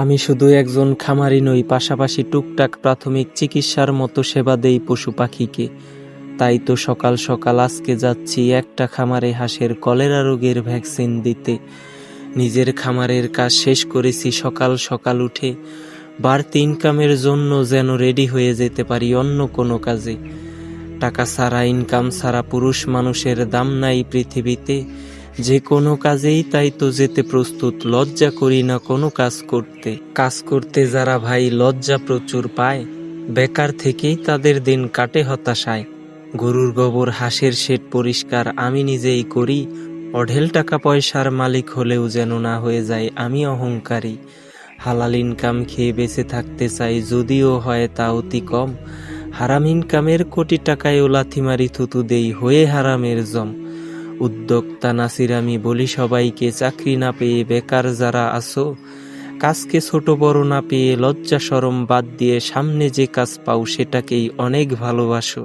আমি শুধু একজন খামারি নই, পাশাপাশি টুকটাক প্রাথমিক চিকিৎসার মতো সেবা দেই পশু পাখিকে। তাই তো সকাল সকাল আজকে যাচ্ছি একটা খামারে হাঁসের কলেরা রোগের ভ্যাকসিন দিতে। নিজের খামারের কাজ শেষ করেছি সকাল সকাল উঠে, বাড়তি ইনকামের জন্য যেন রেডি হয়ে যেতে পারি অন্য কোনো কাজে। টাকা ছাড়া, ইনকাম ছাড়া পুরুষ মানুষের দাম নাই পৃথিবীতে। যে কোনো কাজেই তাই তো যেতে প্রস্তুত, লজ্জা করি না কোনো কাজ করতে। কাজ করতে যারা ভাই লজ্জা প্রচুর পায়, বেকার থেকেই তাদের দিন কাটে হতাশায়। গরুর গোবর, হাঁসের শেড পরিষ্কার আমি নিজেই করি। অঢেল টাকা পয়সার মালিক হলেও যেন না হয়ে যায় আমি অহংকারী। হালাল ইনকাম খেয়ে বেঁচে থাকতে চাই, যদিও হয় তা অতি কম। হারাম ইনকামের কোটি টাকায় ও লাথি মারি থুতু দেই হয়ে হারামের জম। উদ্যোক্তা নাসির আমি বলি সবাইকে, চাকরি না পেয়ে বেকার যারা আসো, কাজকে ছোট বড় না পেয়ে লজ্জা শরম বাদ দিয়ে সামনে যে কাজ পাও সেটাকেই অনেক ভালোবাসো।